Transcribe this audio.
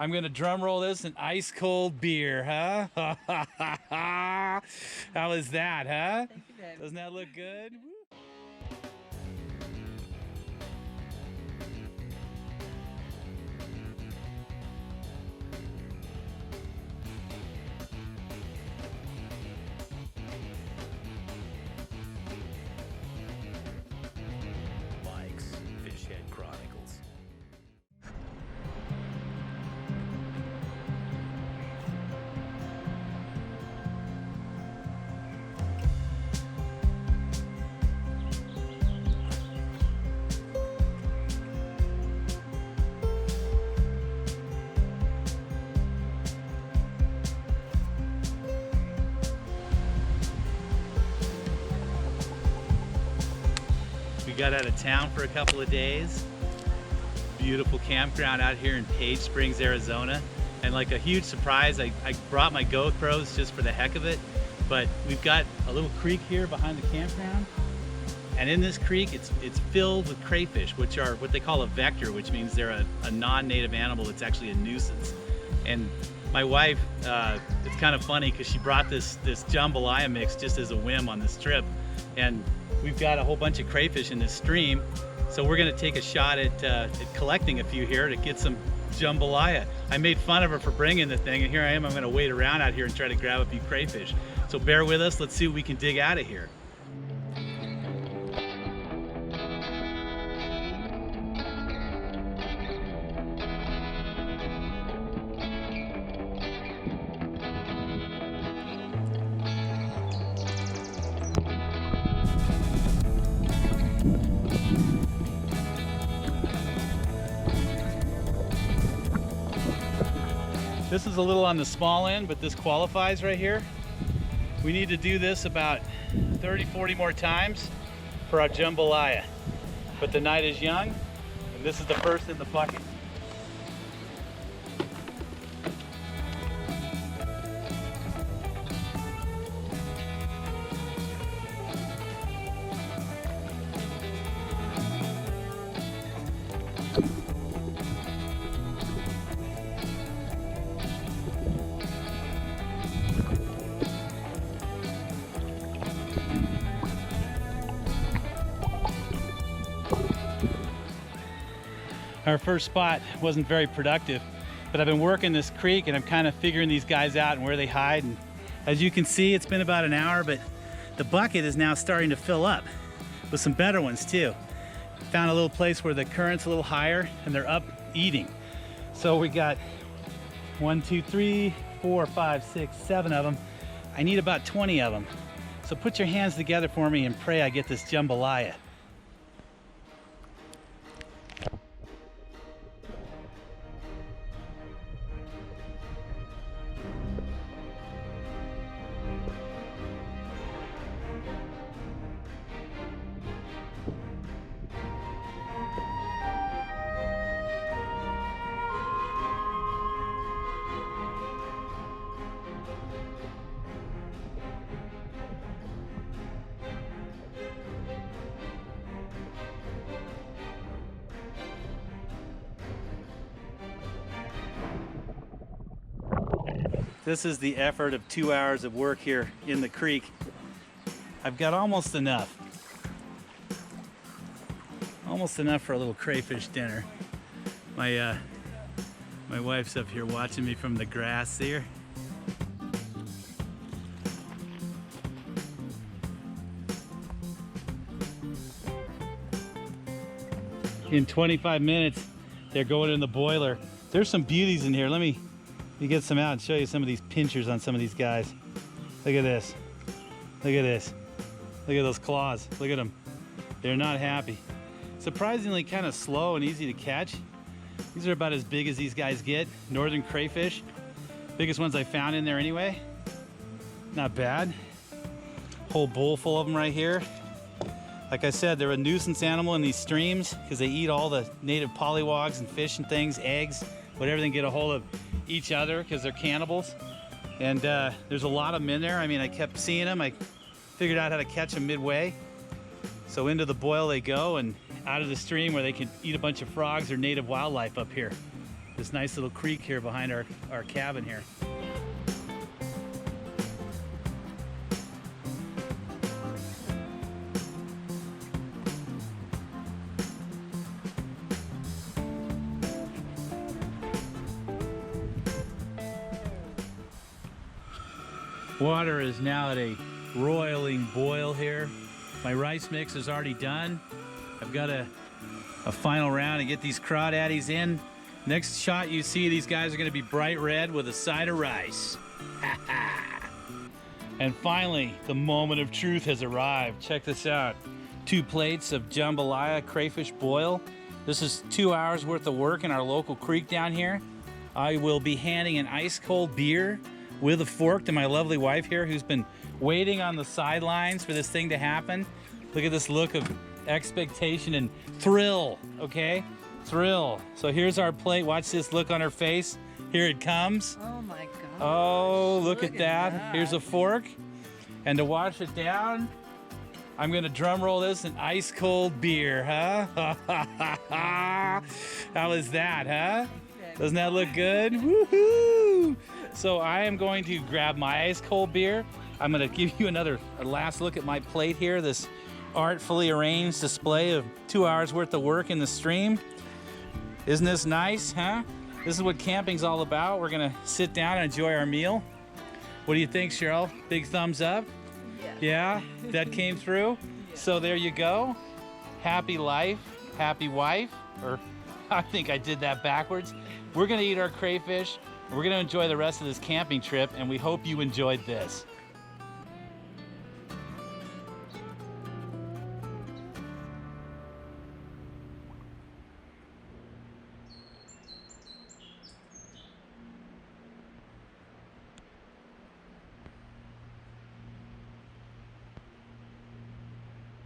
I'm gonna drum roll this an ice cold beer, huh? How is that, huh? Thank you, babe. Doesn't that look good? Woo. Mike's Fish Head Chronicles. We got out of town for a couple of days. Beautiful campground out here in Page Springs, Arizona. And like a huge surprise, I brought my GoPros just for the heck of it. But we've got a little creek here behind the campground. And in this creek, it's filled with crayfish, which are what they call a vector, which means they're a non-native animal that's actually a nuisance. And my wife, it's kind of funny because she brought this jambalaya mix just as a whim on this trip. And we've got a whole bunch of crayfish in this stream. So we're gonna take a shot at collecting a few here to get some jambalaya. I made fun of her for bringing the thing, and here I am, I'm gonna wait around out here and try to grab a few crayfish. So bear with us, let's see what we can dig out of here. This is a little on the small end, but this qualifies right here. We need to do this about 30, 40 more times for our jambalaya. But the night is young, and this is the first in the bucket. Our first spot wasn't very productive, but I've been working this creek and I'm kind of figuring these guys out and where they hide. And as you can see, it's been about an hour, but the bucket is now starting to fill up with some better ones too. Found a little place where the current's a little higher and they're up eating. So we got 1, 2, 3, 4, 5, 6, 7 of them. I need about 20 of them. So put your hands together for me and pray I get this jambalaya. This is the effort of 2 hours of work here in the creek. I've got almost enough. Almost enough for a little crayfish dinner. My wife's up here watching me from the grass here. In 25 minutes, they're going in the boiler. There's some beauties in here. Let me get some out and show you some of these pinchers on some of these guys. Look at this. Look at this. Look at those claws. Look at them. They're not happy. Surprisingly kind of slow and easy to catch. These are about as big as these guys get. Northern crayfish. Biggest ones I found in there anyway. Not bad. Whole bowl full of them right here. Like I said, they're a nuisance animal in these streams because they eat all the native pollywogs and fish and things, eggs, whatever they can get a hold of each other because they're cannibals. And there's a lot of them in there. I mean, I kept seeing them. I figured out how to catch them midway. So into the boil they go and out of the stream where they can eat a bunch of frogs or native wildlife up here. this nice little creek here behind our cabin here. Water is now at a roiling boil here. My rice mix is already done. I've got a final round to get these crawdaddies in. Next shot you see, these guys are gonna be bright red with a side of rice. And finally, the moment of truth has arrived. Check this out. 2 plates of jambalaya crayfish boil. This is 2 hours worth of work in our local creek down here. I will be handing an ice cold beer with a fork to my lovely wife here, who's been waiting on the sidelines for this thing to happen. Look at this look of expectation and thrill, okay? Thrill. So here's our plate. Watch this look on her face. Here it comes. Oh my God. Oh, look at that. Here's a fork. And to wash it down, I'm gonna drum roll this in ice cold beer, huh? How is that, huh? Doesn't that look good? Woohoo! So I am going to grab my ice cold beer. I'm gonna give you a last look at my plate here, this artfully arranged display of 2 hours worth of work in the stream. Isn't this nice, huh? This is what camping's all about. We're gonna sit down and enjoy our meal. What do you think, Cheryl? Big thumbs up? Yeah, that came through? So there you go. Happy life, happy wife, or I think I did that backwards. We're gonna eat our crayfish. We're gonna enjoy the rest of this camping trip, and we hope you enjoyed this.